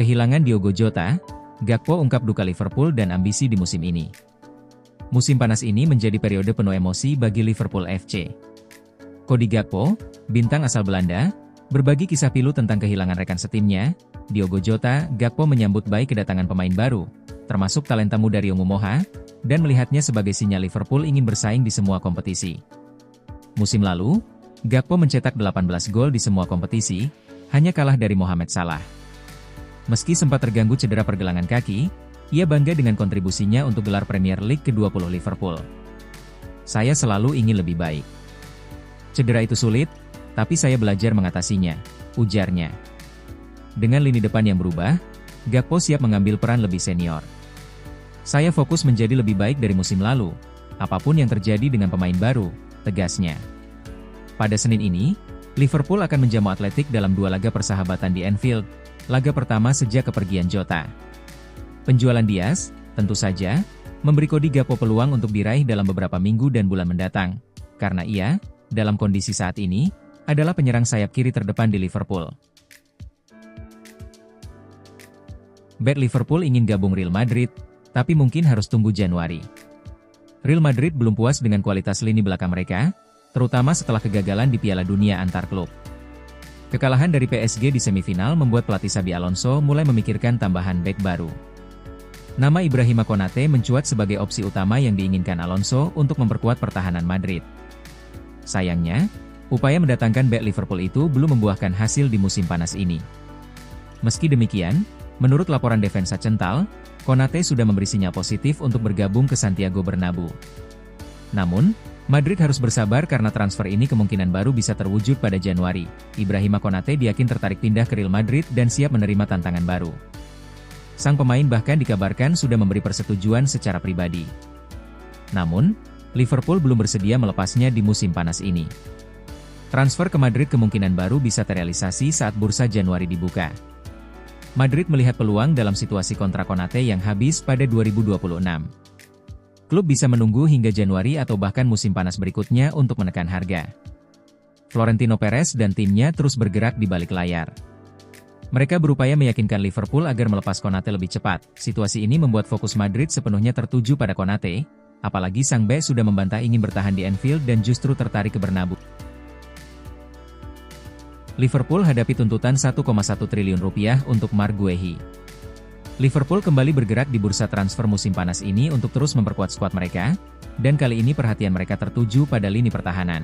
Kehilangan Diogo Jota, Gakpo ungkap duka Liverpool dan ambisi di musim ini. Musim panas ini menjadi periode penuh emosi bagi Liverpool FC. Cody Gakpo, bintang asal Belanda, berbagi kisah pilu tentang kehilangan rekan setimnya. Diogo Jota, Gakpo menyambut baik kedatangan pemain baru, termasuk talenta muda Rio Momoha, dan melihatnya sebagai sinyal Liverpool ingin bersaing di semua kompetisi. Musim lalu, Gakpo mencetak 18 gol di semua kompetisi, hanya kalah dari Mohamed Salah. Meski sempat terganggu cedera pergelangan kaki, ia bangga dengan kontribusinya untuk gelar Premier League ke-20 Liverpool. "Saya selalu ingin lebih baik. Cedera itu sulit, tapi saya belajar mengatasinya," ujarnya. Dengan lini depan yang berubah, Gakpo siap mengambil peran lebih senior. "Saya fokus menjadi lebih baik dari musim lalu, apapun yang terjadi dengan pemain baru," tegasnya. Pada Senin ini, Liverpool akan menjamu Athletic dalam 2 laga persahabatan di Anfield, laga pertama sejak kepergian Jota. Penjualan Diaz, tentu saja, memberi Cody Gakpo peluang untuk diraih dalam beberapa minggu dan bulan mendatang, karena ia, dalam kondisi saat ini, adalah penyerang sayap kiri terdepan di Liverpool. Bek Liverpool ingin gabung Real Madrid, tapi mungkin harus tunggu Januari. Real Madrid belum puas dengan kualitas lini belakang mereka, terutama setelah kegagalan di Piala Dunia antar klub. Kekalahan dari PSG di semifinal membuat pelatih Xabi Alonso mulai memikirkan tambahan bek baru. Nama Ibrahima Konate mencuat sebagai opsi utama yang diinginkan Alonso untuk memperkuat pertahanan Madrid. Sayangnya, upaya mendatangkan bek Liverpool itu belum membuahkan hasil di musim panas ini. Meski demikian, menurut laporan Defensa Central, Konate sudah memberi sinyal positif untuk bergabung ke Santiago Bernabeu. Namun, Madrid harus bersabar karena transfer ini kemungkinan baru bisa terwujud pada Januari. Ibrahima Konate diyakin tertarik pindah ke Real Madrid dan siap menerima tantangan baru. Sang pemain bahkan dikabarkan sudah memberi persetujuan secara pribadi. Namun, Liverpool belum bersedia melepasnya di musim panas ini. Transfer ke Madrid kemungkinan baru bisa terrealisasi saat bursa Januari dibuka. Madrid melihat peluang dalam situasi kontrak Konate yang habis pada 2026. Klub bisa menunggu hingga Januari atau bahkan musim panas berikutnya untuk menekan harga. Florentino Perez dan timnya terus bergerak di balik layar. Mereka berupaya meyakinkan Liverpool agar melepas Konate lebih cepat. Situasi ini membuat fokus Madrid sepenuhnya tertuju pada Konate, apalagi sang bek sudah membantah ingin bertahan di Anfield dan justru tertarik ke Bernabeu. Liverpool hadapi tuntutan 1,1 triliun rupiah untuk Marc Guehi. Liverpool kembali bergerak di bursa transfer musim panas ini untuk terus memperkuat skuad mereka, dan kali ini perhatian mereka tertuju pada lini pertahanan.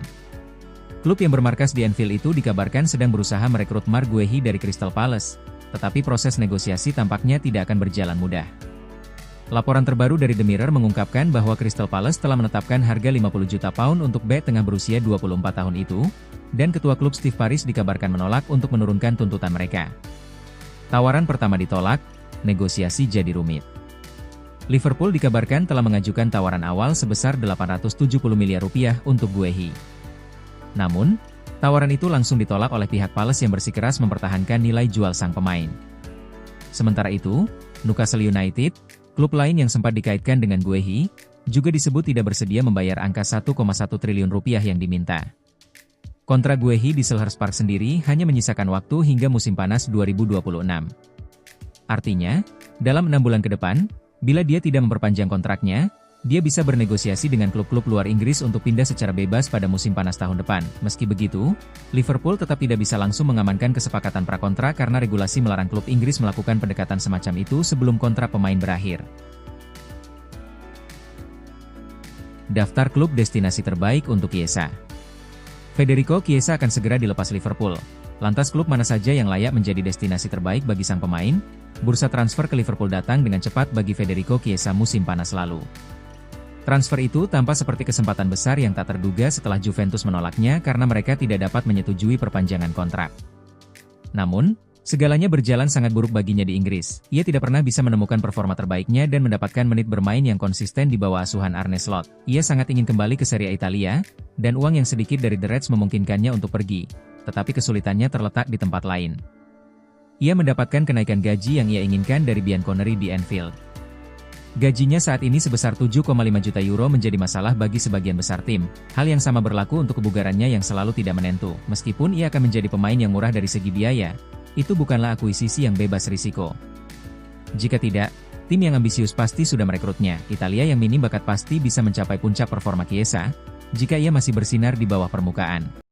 Klub yang bermarkas di Anfield itu dikabarkan sedang berusaha merekrut Marc Guehi dari Crystal Palace, tetapi proses negosiasi tampaknya tidak akan berjalan mudah. Laporan terbaru dari The Mirror mengungkapkan bahwa Crystal Palace telah menetapkan harga 50 juta pound untuk bek tengah berusia 24 tahun itu, dan ketua klub Steve Parish dikabarkan menolak untuk menurunkan tuntutan mereka. Tawaran pertama ditolak, negosiasi jadi rumit. Liverpool dikabarkan telah mengajukan tawaran awal sebesar 870 miliar rupiah untuk Guehi. Namun, tawaran itu langsung ditolak oleh pihak Palace yang bersikeras mempertahankan nilai jual sang pemain. Sementara itu, Newcastle United, klub lain yang sempat dikaitkan dengan Guehi, juga disebut tidak bersedia membayar angka 1,1 triliun rupiah yang diminta. Kontrak Guehi di Selhurst Park sendiri hanya menyisakan waktu hingga musim panas 2026. Artinya, dalam 6 bulan ke depan, bila dia tidak memperpanjang kontraknya, dia bisa bernegosiasi dengan klub-klub luar Inggris untuk pindah secara bebas pada musim panas tahun depan. Meski begitu, Liverpool tetap tidak bisa langsung mengamankan kesepakatan prakontrak karena regulasi melarang klub Inggris melakukan pendekatan semacam itu sebelum kontrak pemain berakhir. Daftar klub destinasi terbaik untuk Chiesa. Federico Chiesa akan segera dilepas Liverpool. Lantas klub mana saja yang layak menjadi destinasi terbaik bagi sang pemain? Bursa transfer ke Liverpool datang dengan cepat bagi Federico Chiesa musim panas lalu. Transfer itu tampak seperti kesempatan besar yang tak terduga setelah Juventus menolaknya karena mereka tidak dapat menyetujui perpanjangan kontrak. Namun, segalanya berjalan sangat buruk baginya di Inggris. Ia tidak pernah bisa menemukan performa terbaiknya dan mendapatkan menit bermain yang konsisten di bawah asuhan Arne Slot. Ia sangat ingin kembali ke Serie A Italia, dan uang yang sedikit dari The Reds memungkinkannya untuk pergi, tetapi kesulitannya terletak di tempat lain. Ia mendapatkan kenaikan gaji yang ia inginkan dari Bianconeri di Anfield. Gajinya saat ini sebesar 7,5 juta euro menjadi masalah bagi sebagian besar tim. Hal yang sama berlaku untuk kebugarannya yang selalu tidak menentu. Meskipun ia akan menjadi pemain yang murah dari segi biaya, Itu bukanlah akuisisi yang bebas risiko. Jika tidak, tim yang ambisius pasti sudah merekrutnya. Italia yang minim bakat pasti bisa mencapai puncak performa Chiesa, jika ia masih bersinar di bawah permukaan.